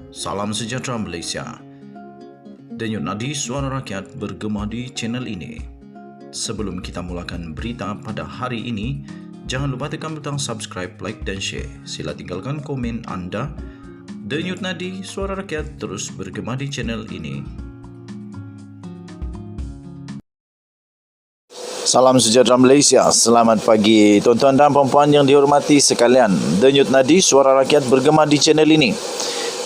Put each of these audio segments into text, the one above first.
Salam sejahtera Malaysia. Denyut nadi suara rakyat bergema di channel ini. Sebelum kita mulakan berita pada hari ini, jangan lupa tekan butang subscribe, like dan share. Sila tinggalkan komen anda. Denyut nadi suara rakyat terus bergema di channel ini. Salam sejahtera Malaysia. Selamat pagi tuan-tuan dan puan-puan yang dihormati sekalian. Denyut nadi suara rakyat bergema di channel ini.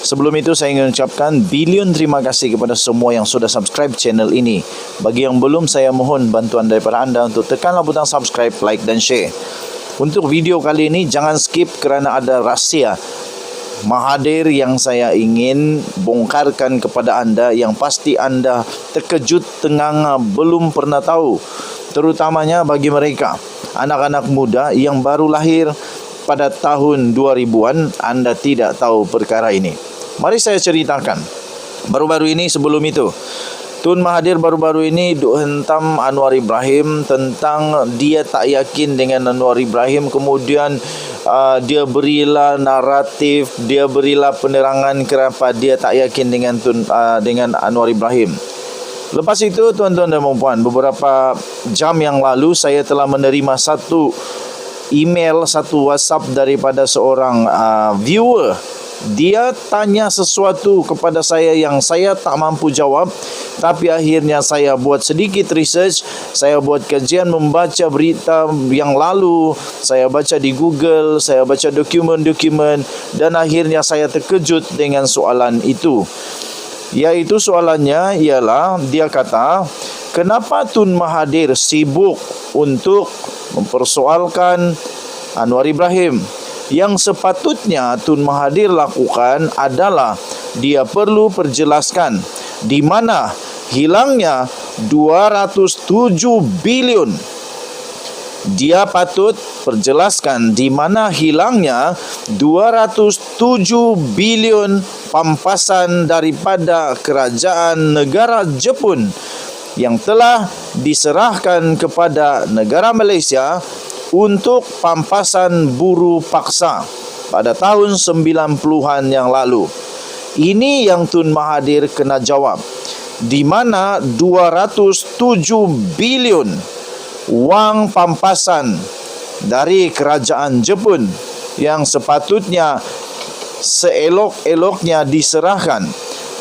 Sebelum itu saya ingin ucapkan bilion terima kasih kepada semua yang sudah subscribe channel ini. Bagi yang belum, saya mohon bantuan daripada anda untuk tekanlah butang subscribe, like dan share. Untuk video kali ini jangan skip kerana ada rahsia Mahathir yang saya ingin bongkarkan kepada anda, yang pasti anda terkejut, tenganga, belum pernah tahu. Terutamanya bagi mereka anak-anak muda yang baru lahir pada tahun 2000-an, anda tidak tahu perkara ini. Mari saya ceritakan. Baru-baru ini, sebelum itu, Tun Mahathir baru-baru ini hentam Anwar Ibrahim tentang dia tak yakin dengan Anwar Ibrahim. Kemudian dia berilah naratif, dia berilah penerangan kenapa dia tak yakin dengan Anwar Ibrahim. Lepas itu, tuan-tuan dan puan-puan, beberapa jam yang lalu saya telah menerima satu email, satu WhatsApp daripada seorang viewer. Dia tanya sesuatu kepada saya yang saya tak mampu jawab, tapi akhirnya saya buat sedikit research, saya buat kajian, membaca berita yang lalu, saya baca di Google, saya baca dokumen-dokumen, dan akhirnya saya terkejut dengan soalan itu. Iaitu soalannya ialah, dia kata, kenapa Tun Mahathir sibuk untuk mempersoalkan Anwar Ibrahim? Yang sepatutnya Tun Mahathir lakukan adalah dia perlu perjelaskan di mana hilangnya 207 bilion. Dia patut perjelaskan di mana hilangnya 207 bilion pampasan daripada kerajaan negara Jepun yang telah diserahkan kepada negara Malaysia untuk pampasan buruh paksa pada tahun 90-an yang lalu. Ini yang Tun Mahathir kena jawab. Di mana 207 bilion wang pampasan dari kerajaan Jepun yang sepatutnya seelok-eloknya diserahkan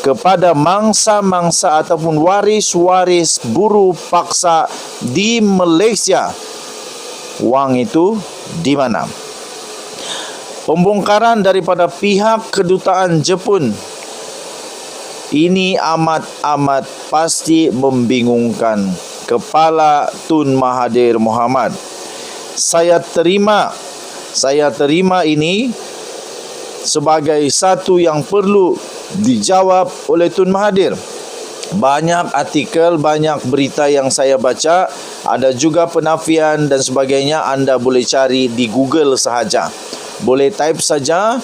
kepada mangsa-mangsa ataupun waris-waris buruh paksa di Malaysia. Wang itu di mana? Pembongkaran daripada pihak kedutaan Jepun ini amat pasti membingungkan kepala Tun Mahathir Mohamad. Saya terima ini sebagai satu yang perlu dijawab oleh Tun Mahathir. Banyak artikel, banyak berita yang saya baca, ada juga penafian dan sebagainya. Anda boleh cari di Google sahaja. Boleh type saja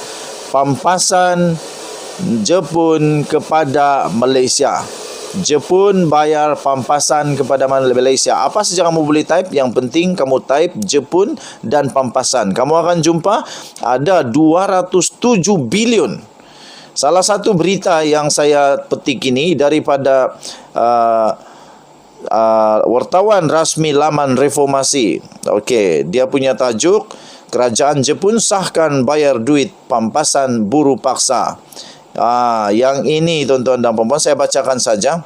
pampasan Jepun kepada Malaysia. Jepun bayar pampasan kepada Malaysia. Apa saja kamu boleh type, yang penting kamu type Jepun dan pampasan. Kamu akan jumpa ada 207 bilion. Salah satu berita yang saya petik ini daripada wartawan rasmi laman Reformasi. Okey, dia punya tajuk, Kerajaan Jepun sahkan bayar duit pampasan buruh paksa. Yang ini tuan-tuan dan puan-puan, saya bacakan saja.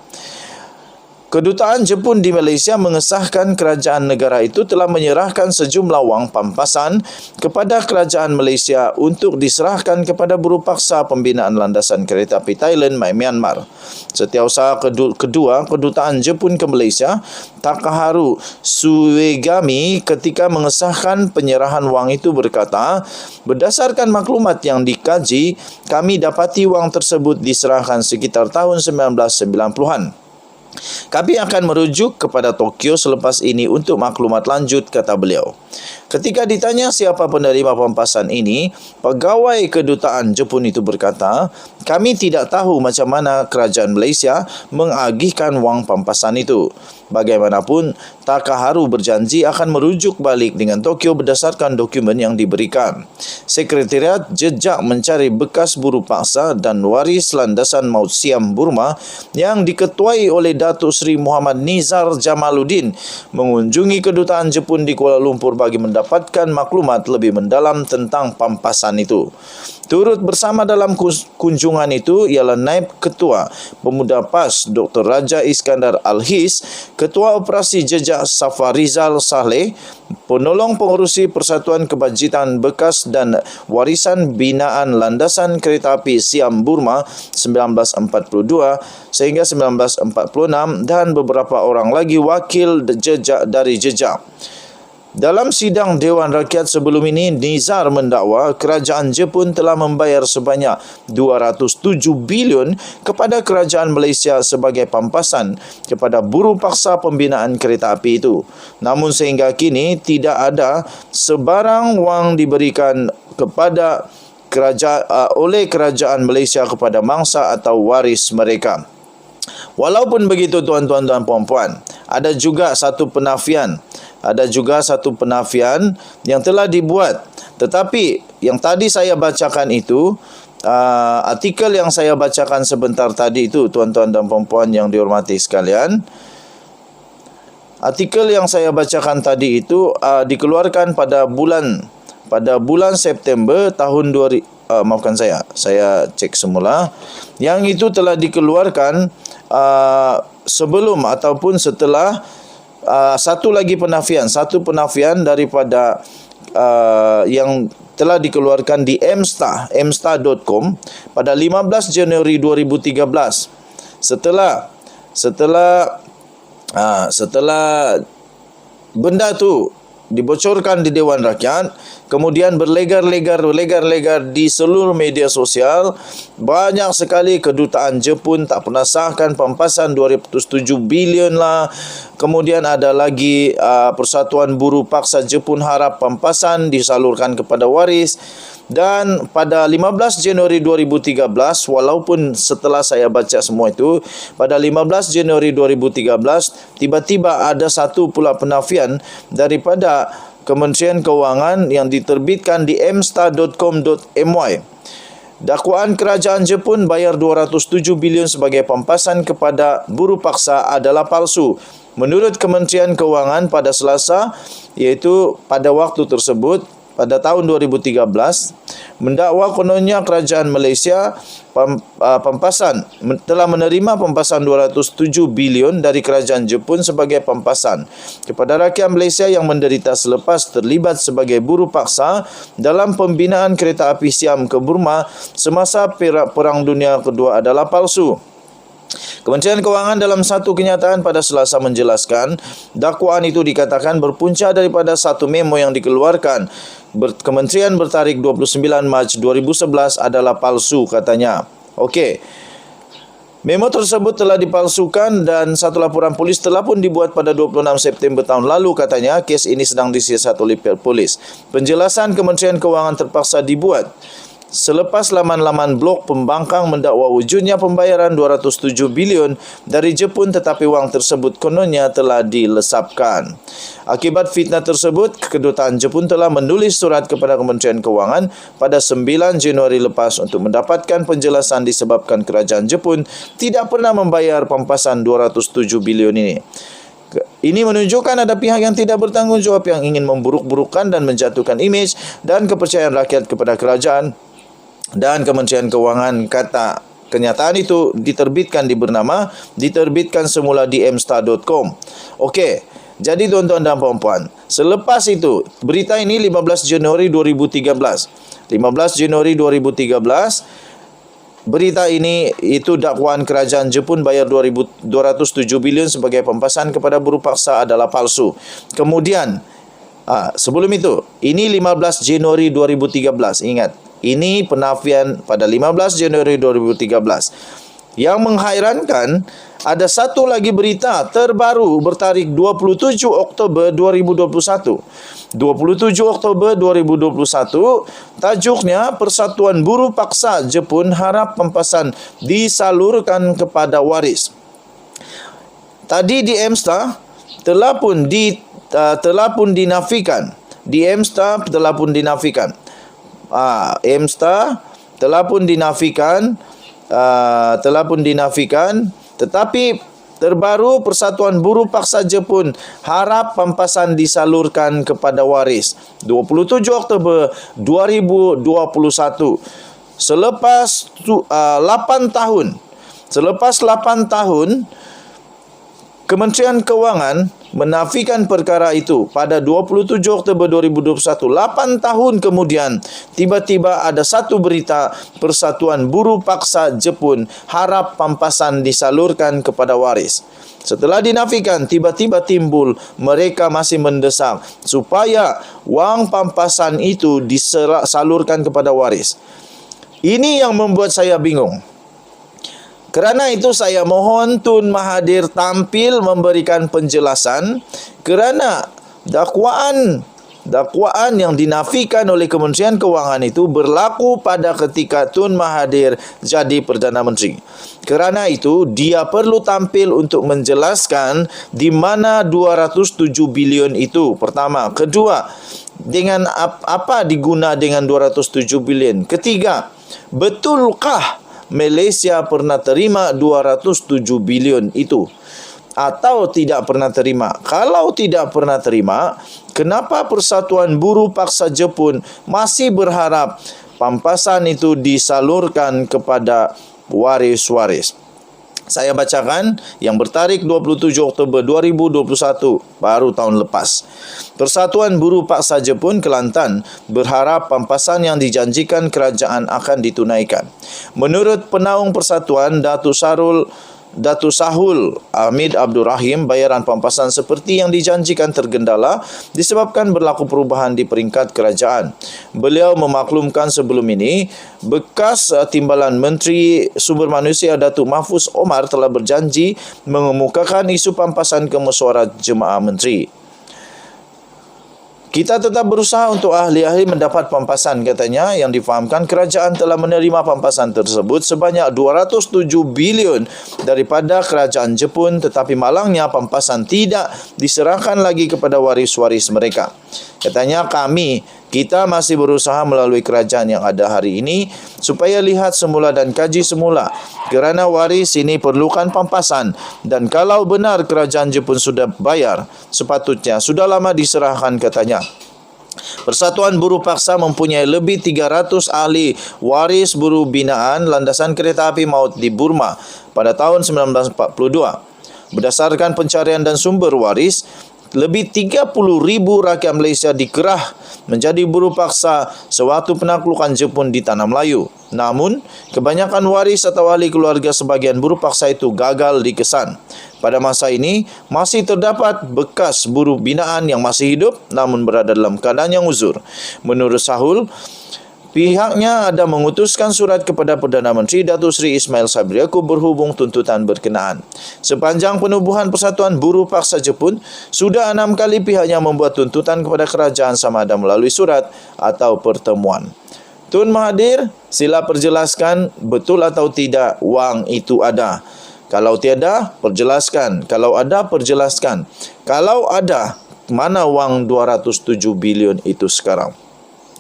Kedutaan Jepun di Malaysia mengesahkan kerajaan negara itu telah menyerahkan sejumlah wang pampasan kepada kerajaan Malaysia untuk diserahkan kepada buruh paksa pembinaan landasan kereta api Thailand, Myanmar. Setiausaha kedua kedutaan Jepun ke Malaysia, Takaharu Suegami, ketika mengesahkan penyerahan wang itu berkata, berdasarkan maklumat yang dikaji, kami dapati wang tersebut diserahkan sekitar tahun 1990-an. Kami akan merujuk kepada Tokyo selepas ini untuk maklumat lanjut, kata beliau. Ketika ditanya siapa penerima pampasan ini, pegawai kedutaan Jepun itu berkata, "Kami tidak tahu macam mana kerajaan Malaysia mengagihkan wang pampasan itu. Bagaimanapun, Takaharu berjanji akan merujuk balik dengan Tokyo berdasarkan dokumen yang diberikan." Sekretariat jejak mencari bekas buruh paksa dan waris landasan maut Siam Burma yang diketuai oleh Datuk Seri Muhammad Nizar Jamaluddin mengunjungi kedutaan Jepun di Kuala Lumpur bagi mendapatkan maklumat lebih mendalam tentang pampasan itu. Turut bersama dalam kunjungan itu ialah Naib Ketua Pemuda PAS Dr. Raja Iskandar Al-His, Ketua Operasi Jejak Safarizal Saleh, Penolong Pengurusi Persatuan Kebajikan Bekas dan Warisan Binaan Landasan Kereta Api Siam Burma 1942 sehingga 1946 dan beberapa orang lagi wakil jejak dari jejak. Dalam sidang Dewan Rakyat sebelum ini, Nizar mendakwa kerajaan Jepun telah membayar sebanyak 207 bilion kepada kerajaan Malaysia sebagai pampasan kepada buruh paksa pembinaan kereta api itu. Namun sehingga kini tidak ada sebarang wang diberikan kepada oleh kerajaan Malaysia kepada mangsa atau waris mereka. Walaupun begitu tuan-tuan dan puan-puan, ada juga satu penafian yang telah dibuat. Tetapi yang tadi saya bacakan itu, artikel yang saya bacakan sebentar tadi itu, tuan-tuan dan puan-puan yang dihormati sekalian, artikel yang saya bacakan tadi itu dikeluarkan pada bulan September tahun 2000. Maafkan saya cek semula. Yang itu telah dikeluarkan sebelum ataupun setelah satu penafian daripada yang telah dikeluarkan di emsta.com pada 15 Januari 2013. Setelah benda tu dibocorkan di Dewan Rakyat, kemudian berlegar-legar di seluruh media sosial. Banyak sekali kedutaan Jepun tak pernah sahkan pampasan 207 bilion lah. Kemudian ada lagi Persatuan Buruh Paksa Jepun harap pampasan disalurkan kepada waris. Dan pada 15 Januari 2013, walaupun setelah saya baca semua itu, pada 15 Januari 2013, tiba-tiba ada satu pula penafian daripada Kementerian Kewangan yang diterbitkan di emsta.com.my. Dakwaan kerajaan Jepun bayar 207 bilion sebagai pampasan kepada buruh paksa adalah palsu. Menurut Kementerian Kewangan pada Selasa, iaitu pada waktu tersebut, pada tahun 2013, mendakwa kononnya kerajaan Malaysia telah menerima pampasan 207 bilion dari kerajaan Jepun sebagai pampasan kepada rakyat Malaysia yang menderita selepas terlibat sebagai buruh paksa dalam pembinaan kereta api Siam ke Burma semasa Perang Dunia Kedua adalah palsu. Kementerian Kewangan dalam satu kenyataan pada Selasa menjelaskan, dakwaan itu dikatakan berpunca daripada satu memo yang dikeluarkan Kementerian bertarikh 29 Mac 2011 adalah palsu, katanya. Okey. Memo tersebut telah dipalsukan dan satu laporan polis telah pun dibuat pada 26 September tahun lalu, katanya. Kes ini sedang disiasat oleh pihak polis. Penjelasan Kementerian Kewangan terpaksa dibuat selepas laman-laman blog pembangkang mendakwa wujudnya pembayaran 207 bilion dari Jepun, tetapi wang tersebut kononnya telah dilesapkan. Akibat fitnah tersebut, kedutaan Jepun telah menulis surat kepada Kementerian Kewangan pada 9 Januari lepas untuk mendapatkan penjelasan disebabkan kerajaan Jepun tidak pernah membayar pampasan 207 bilion ini. Ini menunjukkan ada pihak yang tidak bertanggungjawab yang ingin memburuk-burukkan dan menjatuhkan imej dan kepercayaan rakyat kepada kerajaan. Dan Kementerian Kewangan kata kenyataan itu diterbitkan semula di emsta.com. Okey, jadi tuan-tuan dan puan-puan, selepas itu berita ini 15 Januari 2013. Berita ini itu dakwaan kerajaan Jepun bayar 207 bilion sebagai pampasan kepada buruh paksa adalah palsu. Kemudian sebelum itu, ini 15 Januari 2013. Ingat, ini penafian pada 15 Januari 2013. Yang menghairankan, ada satu lagi berita terbaru bertarikh 27 Oktober 2021. 27 Oktober 2021, tajuknya Persatuan Buruh Paksa Jepun harap pampasan disalurkan kepada waris. Tadi di EMSTA telah pun dinafikan. Di EMSTA telah pun dinafikan. EMSTA telah pun dinafikan, tetapi terbaru Persatuan Buruh Paksa Jepun harap pampasan disalurkan kepada waris. 27 Oktober 2021. Selepas 8 tahun Kementerian Kewangan menafikan perkara itu pada 27 Oktober 2021. 8 tahun kemudian, tiba-tiba ada satu berita Persatuan Buruh Paksa Jepun harap pampasan disalurkan kepada waris. Setelah dinafikan, tiba-tiba timbul mereka masih mendesak supaya wang pampasan itu disalurkan kepada waris. Ini yang membuat saya bingung. Kerana itu saya mohon Tun Mahathir tampil memberikan penjelasan kerana dakwaan yang dinafikan oleh Kementerian Kewangan itu berlaku pada ketika Tun Mahathir jadi Perdana Menteri. Kerana itu dia perlu tampil untuk menjelaskan di mana 207 bilion itu. Pertama, kedua, dengan apa diguna dengan 207 bilion? Ketiga, betulkah Malaysia pernah terima 207 bilion itu atau tidak pernah terima? Kalau tidak pernah terima, kenapa Persatuan Buruh Paksa Jepun masih berharap pampasan itu disalurkan kepada waris-waris? Saya bacakan yang bertarikh 27 Oktober 2021, baru tahun lepas. Persatuan Buruh Paksa Jepun Kelantan berharap pampasan yang dijanjikan kerajaan akan ditunaikan. Menurut penaung persatuan Datuk Sahul Hamid Abdul Rahim, bayaran pampasan seperti yang dijanjikan tergendala disebabkan berlaku perubahan di peringkat kerajaan. Beliau memaklumkan sebelum ini, bekas Timbalan Menteri Sumber Manusia Datuk Mahfuz Omar telah berjanji mengemukakan isu pampasan ke mesyuarat Jemaah Menteri. Kita tetap berusaha untuk ahli-ahli mendapat pampasan, katanya, yang difahamkan kerajaan telah menerima pampasan tersebut sebanyak 207 bilion daripada kerajaan Jepun, tetapi malangnya pampasan tidak diserahkan lagi kepada waris-waris mereka. Katanya, kita masih berusaha melalui kerajaan yang ada hari ini supaya lihat semula dan kaji semula kerana waris ini perlukan pampasan, dan kalau benar kerajaan Jepun sudah bayar, sepatutnya sudah lama diserahkan, katanya. Persatuan Buruh Paksa mempunyai lebih 300 ahli waris buruh binaan landasan kereta api maut di Burma pada tahun 1942. Berdasarkan pencarian dan sumber waris, lebih 30,000 rakyat Malaysia dikerah menjadi buruh paksa sewaktu penaklukan Jepun di Tanah Melayu. Namun, kebanyakan waris atau ahli keluarga sebagian buruh paksa itu gagal dikesan. Pada masa ini, masih terdapat bekas buruh binaan yang masih hidup namun berada dalam keadaan yang uzur. Menurut Sahul, pihaknya ada mengutuskan surat kepada Perdana Menteri Datuk Seri Ismail Sabri Yaakob berhubung tuntutan berkenaan. Sepanjang penubuhan Persatuan Buruh Paksa Jepun, sudah 6 kali pihaknya membuat tuntutan kepada kerajaan sama ada melalui surat atau pertemuan. Tun Mahathir, sila perjelaskan betul atau tidak wang itu ada. Kalau tiada, perjelaskan. Kalau ada, perjelaskan. Kalau ada, mana wang 207 bilion itu sekarang?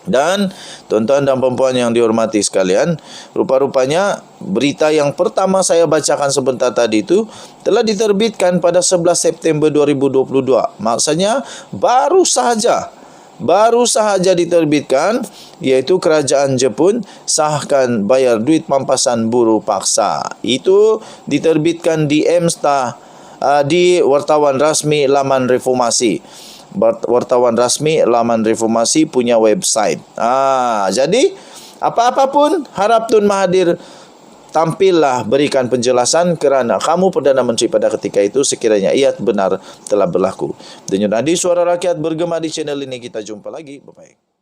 Dan tuan-tuan dan puan-puan yang dihormati sekalian, rupa-rupanya berita yang pertama saya bacakan sebentar tadi itu telah diterbitkan pada 11 September 2022. Maksudnya baru sahaja diterbitkan, iaitu kerajaan Jepun sahkan bayar duit pampasan buruh paksa. Itu diterbitkan di EMSTA, di wartawan rasmi laman reformasi. Wartawan rasmi laman reformasi punya website. Jadi apa-apa pun harap Tun Mahathir tampillah berikan penjelasan kerana kamu Perdana Menteri pada ketika itu sekiranya ia benar telah berlaku. Denyut nadi suara rakyat bergema di channel ini. Kita jumpa lagi. Bye-bye.